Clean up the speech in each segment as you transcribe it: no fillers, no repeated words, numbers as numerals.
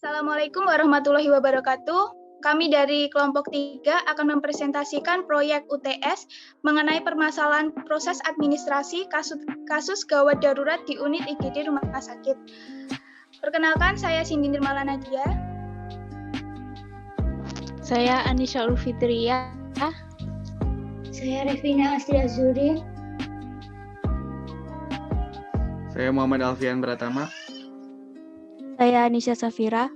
Assalamualaikum warahmatullahi wabarakatuh. Kami dari kelompok 3 akan mempresentasikan proyek UTS mengenai permasalahan proses administrasi kasus gawat darurat di unit IGD Rumah Sakit. Perkenalkan, saya Cindy Nirmala Nadia. Saya Anisha Ulfitria. Saya Revina Astri Azuri. Saya Muhammad Alfian Pratama. Saya Anisha Safira.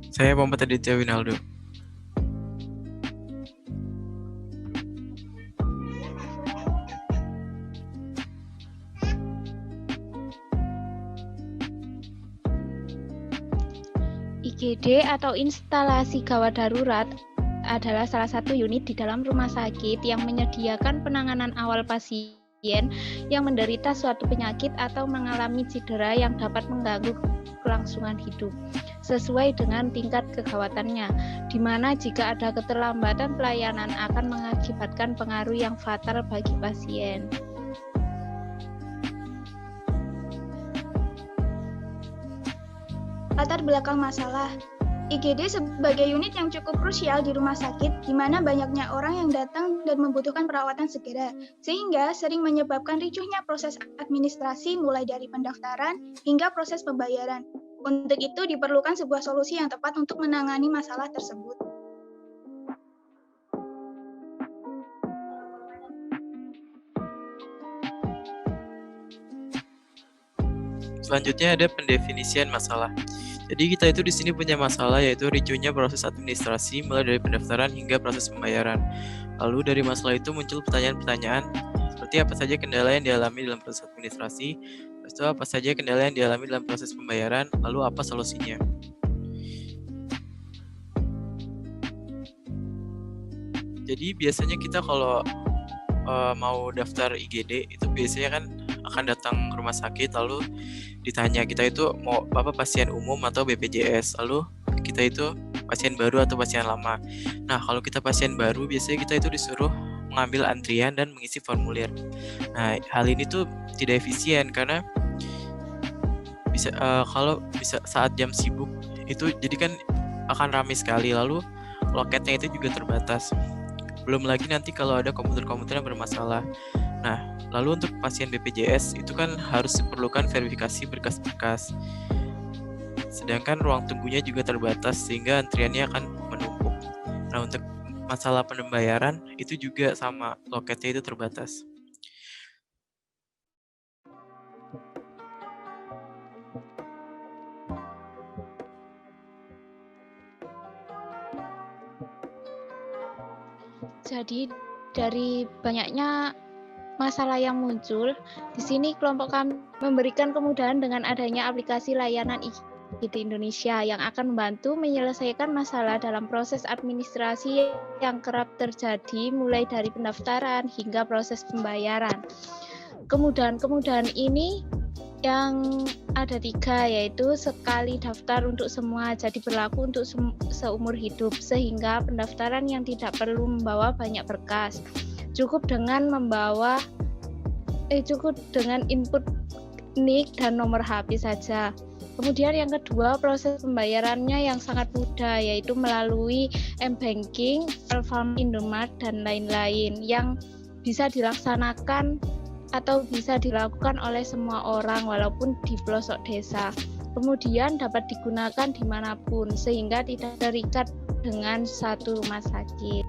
Saya Muhammad Aditya Winaldo. IGD atau instalasi gawat darurat adalah salah satu unit di dalam rumah sakit yang menyediakan penanganan awal pasien yang menderita suatu penyakit atau mengalami cedera yang dapat mengganggu kelangsungan hidup sesuai dengan tingkat kegawatannya, di mana jika ada keterlambatan pelayanan akan mengakibatkan pengaruh yang fatal bagi pasien. Latar belakang masalah. IGD sebagai unit yang cukup krusial di rumah sakit, di mana banyaknya orang yang datang dan membutuhkan perawatan segera, sehingga sering menyebabkan ricuhnya proses administrasi mulai dari pendaftaran hingga proses pembayaran. Untuk itu diperlukan sebuah solusi yang tepat untuk menangani masalah tersebut. Selanjutnya ada pendefinisian masalah. Jadi kita itu di sini punya masalah yaitu ricuhnya proses administrasi mulai dari pendaftaran hingga proses pembayaran. Lalu dari masalah itu muncul pertanyaan-pertanyaan seperti apa saja kendala yang dialami dalam proses administrasi, terus apa saja kendala yang dialami dalam proses pembayaran, lalu apa solusinya. Jadi biasanya kita kalau mau daftar IGD itu biasanya kan akan datang ke rumah sakit lalu ditanya kita itu mau apa pasien umum atau BPJS, lalu kita itu pasien baru atau pasien lama. Nah kalau kita pasien baru biasanya kita itu disuruh mengambil antrian dan mengisi formulir. Nah hal ini tuh tidak efisien karena bisa kalau bisa saat jam sibuk itu jadi kan akan ramai sekali, lalu loketnya itu juga terbatas. Belum lagi nanti kalau ada komputer-komputer yang bermasalah. Nah, lalu untuk pasien BPJS itu kan harus diperlukan verifikasi berkas-berkas. Sedangkan ruang tunggunya juga terbatas sehingga antriannya akan menumpuk. Nah, untuk masalah pembayaran itu juga sama, loketnya itu terbatas. Jadi dari banyaknya masalah yang muncul, di sini kelompok kami memberikan kemudahan dengan adanya aplikasi layanan IGD Indonesia yang akan membantu menyelesaikan masalah dalam proses administrasi yang kerap terjadi mulai dari pendaftaran hingga proses pembayaran. Kemudahan-kemudahan ini yang ada 3, yaitu sekali daftar untuk semua, jadi berlaku untuk seumur hidup, sehingga pendaftaran yang tidak perlu membawa banyak berkas, cukup dengan input NIK dan nomor HP saja. Kemudian yang kedua, proses pembayarannya yang sangat mudah, yaitu melalui M-Banking, Alfamart, Indomart, dan lain-lain yang bisa dilaksanakan atau bisa dilakukan oleh semua orang walaupun di pelosok desa. Kemudian dapat digunakan dimanapun sehingga tidak terikat dengan satu rumah sakit.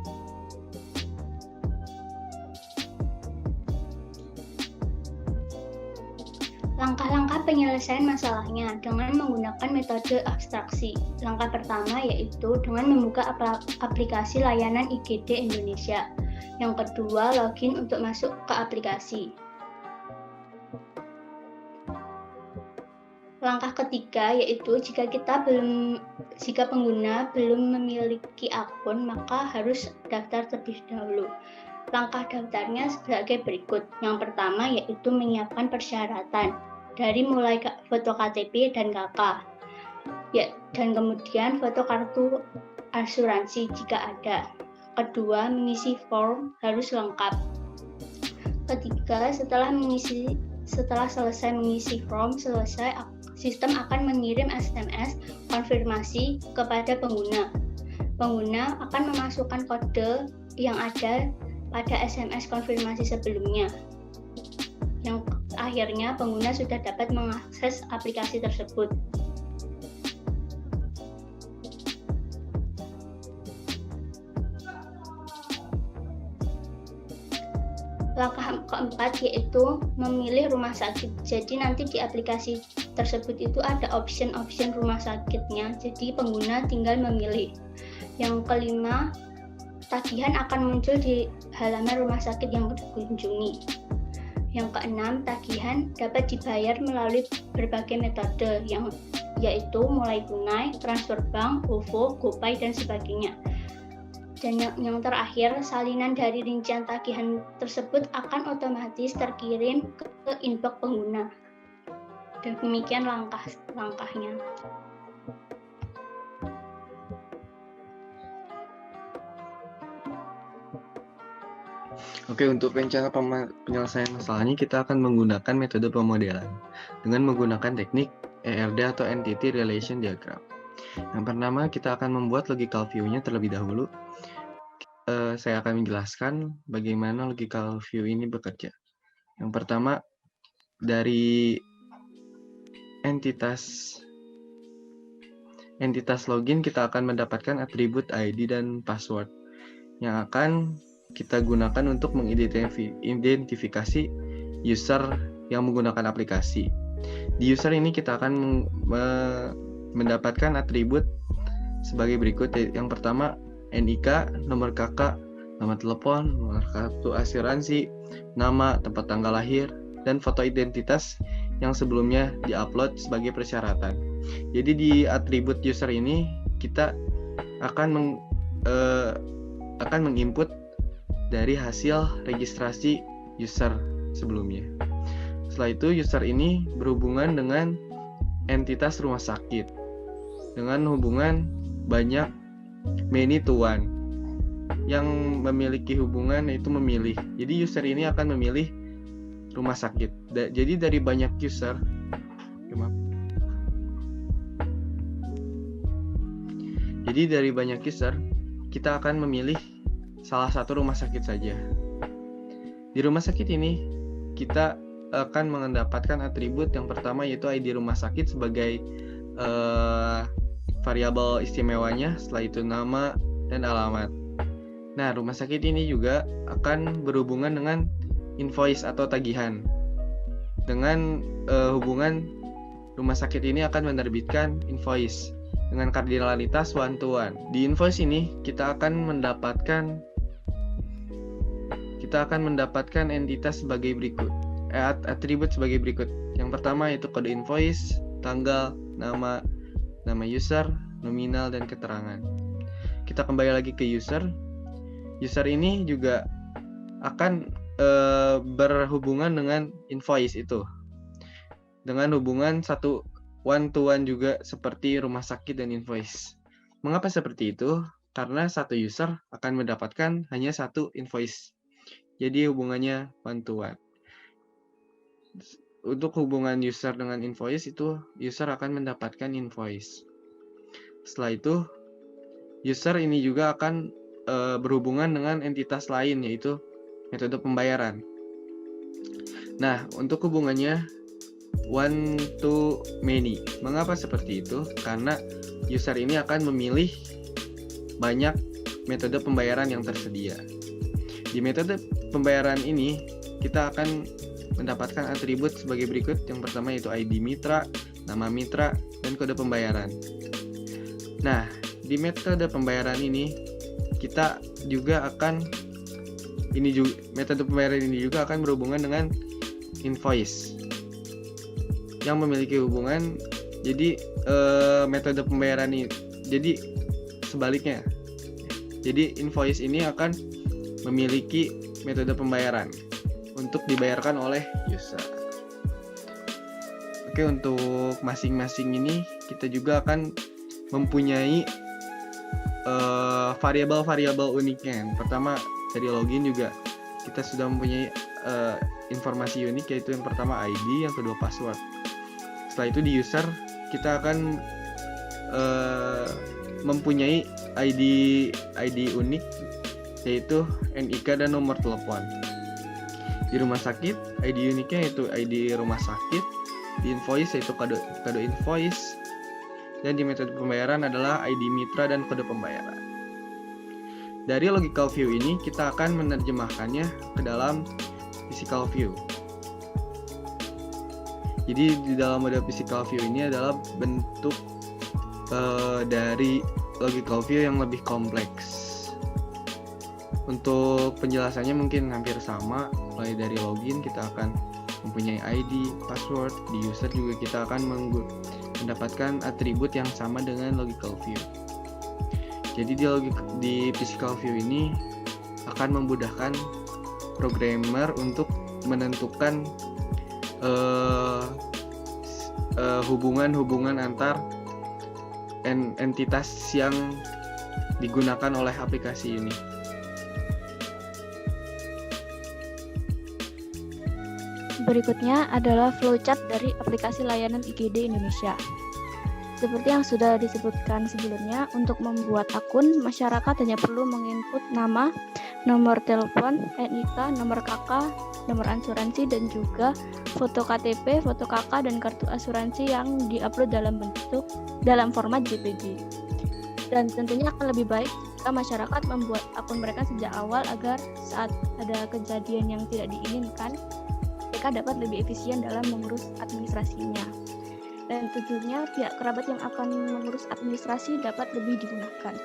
Langkah-langkah penyelesaian masalahnya dengan menggunakan metode abstraksi. Langkah pertama yaitu dengan membuka aplikasi layanan IGD Indonesia. Yang kedua, login untuk masuk ke aplikasi. Langkah ketiga yaitu jika pengguna belum memiliki akun, maka harus daftar terlebih dahulu. Langkah daftarnya sebagai berikut. Yang pertama yaitu menyiapkan persyaratan dari mulai foto KTP dan KK. Dan kemudian foto kartu asuransi jika ada. Kedua, mengisi form harus lengkap. Ketiga, setelah selesai mengisi form, sistem akan mengirim SMS konfirmasi kepada pengguna. Pengguna akan memasukkan kode yang ada pada SMS konfirmasi sebelumnya. Yang akhirnya pengguna sudah dapat mengakses aplikasi tersebut. Langkah keempat yaitu memilih rumah sakit. Jadi nanti di aplikasi tersebut itu ada option rumah sakitnya. Jadi pengguna tinggal memilih. Yang kelima, tagihan akan muncul di halaman rumah sakit yang dikunjungi. Yang keenam, tagihan dapat dibayar melalui berbagai metode yaitu mulai tunai, transfer bank, OVO, GoPay, dan sebagainya. Dan yang terakhir, salinan dari rincian tagihan tersebut akan otomatis terkirim ke inbox pengguna. Demikian langkah-langkahnya. Oke, untuk rencana penyelesaian masalahnya kita akan menggunakan metode pemodelan dengan menggunakan teknik ERD atau Entity Relation Diagram. Yang pertama, kita akan membuat logical view-nya terlebih dahulu. Saya akan menjelaskan bagaimana logical view ini bekerja. Yang pertama, dari entitas login kita akan mendapatkan atribut ID dan password yang akan kita gunakan untuk mengidentifikasi user yang menggunakan aplikasi. Di user ini kita akan mendapatkan atribut sebagai berikut. Yang pertama, NIK, nomor KK, nama telepon, nomor kartu asuransi, nama, tempat tanggal lahir, dan foto identitas yang sebelumnya diupload sebagai persyaratan. Jadi di atribut user ini kita akan menginput dari hasil registrasi user sebelumnya. Setelah itu user ini berhubungan dengan entitas rumah sakit dengan hubungan banyak many to one. Yang memiliki hubungan yaitu memilih. Jadi user ini akan memilih rumah sakit. Jadi dari banyak user, kita akan memilih salah satu rumah sakit saja. Di rumah sakit ini kita akan mendapatkan atribut yang pertama yaitu ID rumah sakit sebagai variabel istimewanya, setelah itu nama dan alamat. Nah, rumah sakit ini juga akan berhubungan dengan invoice atau tagihan. Dengan hubungan rumah sakit ini akan menerbitkan invoice dengan kardinalitas one to one. Di invoice ini kita akan mendapatkan entitas sebagai berikut, atribut sebagai berikut. Yang pertama yaitu kode invoice, tanggal, nama user, nominal, dan keterangan. Kita kembali lagi ke user. User ini juga akan berhubungan dengan invoice itu, dengan hubungan satu one to one juga seperti rumah sakit dan invoice. Mengapa seperti itu? Karena satu user akan mendapatkan hanya satu invoice. Jadi hubungannya one to one. Untuk hubungan user dengan invoice itu, user akan mendapatkan invoice. Setelah itu, user ini juga akan berhubungan dengan entitas lain, yaitu metode pembayaran. Nah, untuk hubungannya one to many. Mengapa seperti itu? Karena user ini akan memilih banyak metode pembayaran yang tersedia. Di metode pembayaran ini, kita akan mendapatkan atribut sebagai berikut. Yang pertama yaitu ID mitra, nama mitra, dan kode pembayaran. Nah, di metode pembayaran ini kita juga akan metode pembayaran ini juga akan berhubungan dengan invoice yang memiliki hubungan. Jadi metode pembayaran ini jadi sebaliknya. Jadi invoice ini akan memiliki metode pembayaran untuk dibayarkan oleh user. Oke, untuk masing-masing ini kita juga akan mempunyai variabel-variabel uniknya. Yang pertama dari login juga kita sudah mempunyai informasi unik, yaitu yang pertama ID, yang kedua password. Setelah itu di user kita akan mempunyai ID unik, yaitu NIK dan nomor telepon. Di rumah sakit, ID uniknya yaitu ID rumah sakit. Di invoice yaitu kode invoice. Dan di metode pembayaran adalah ID mitra dan kode pembayaran. Dari logical view ini kita akan menerjemahkannya ke dalam physical view. Jadi di dalam model physical view ini adalah bentuk dari logical view yang lebih kompleks. Untuk penjelasannya mungkin hampir sama. Mulai dari login kita akan mempunyai ID, password. Di user juga kita akan mendapatkan atribut yang sama dengan logical view. Jadi di physical view ini akan memudahkan programmer untuk menentukan hubungan-hubungan antar entitas yang digunakan oleh aplikasi ini. Berikutnya adalah flowchart dari aplikasi layanan IGD Indonesia. Seperti yang sudah disebutkan sebelumnya, untuk membuat akun, masyarakat hanya perlu menginput nama, nomor telepon, NIK, nomor KK, nomor asuransi, dan juga foto KTP, foto KK, dan kartu asuransi yang diupload dalam format JPG. Dan tentunya akan lebih baik jika masyarakat membuat akun mereka sejak awal agar saat ada kejadian yang tidak diinginkan, mereka dapat lebih efisien dalam mengurus administrasinya. Dan tentunya pihak kerabat yang akan mengurus administrasi dapat lebih digunakan.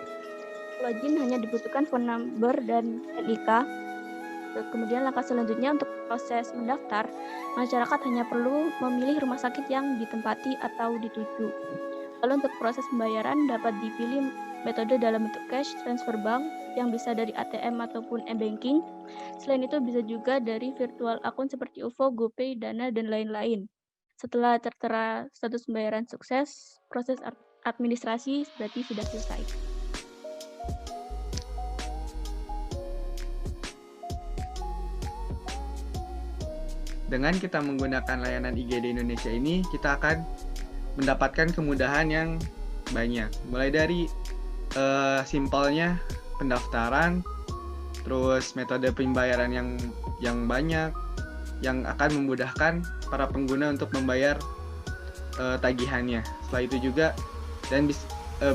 Login hanya dibutuhkan phone number dan NIK. Kemudian langkah selanjutnya untuk proses mendaftar, masyarakat hanya perlu memilih rumah sakit yang ditempati atau dituju. Lalu untuk proses pembayaran dapat dipilih metode dalam bentuk cash, transfer bank, yang bisa dari ATM ataupun e-banking. Selain itu bisa juga dari virtual akun seperti OVO, GoPay, Dana, dan lain-lain. Setelah tertera status pembayaran sukses, proses administrasi berarti sudah selesai. Dengan kita menggunakan layanan IGD Indonesia ini, kita akan mendapatkan kemudahan yang banyak. Mulai dari simpelnya pendaftaran, terus metode pembayaran yang banyak, yang akan memudahkan para pengguna untuk membayar tagihannya. Setelah itu juga dan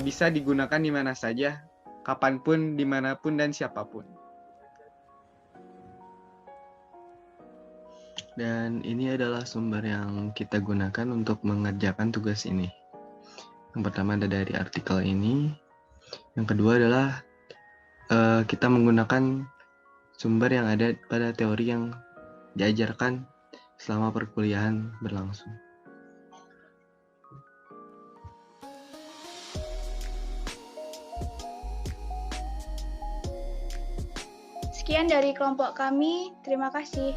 bisa digunakan di mana saja, kapanpun, dimanapun, dan siapapun. Dan ini adalah sumber yang kita gunakan untuk mengerjakan tugas ini. Yang pertama ada dari artikel ini. Yang kedua adalah kita menggunakan sumber yang ada pada teori yang diajarkan selama perkuliahan berlangsung. Sekian dari kelompok kami, terima kasih.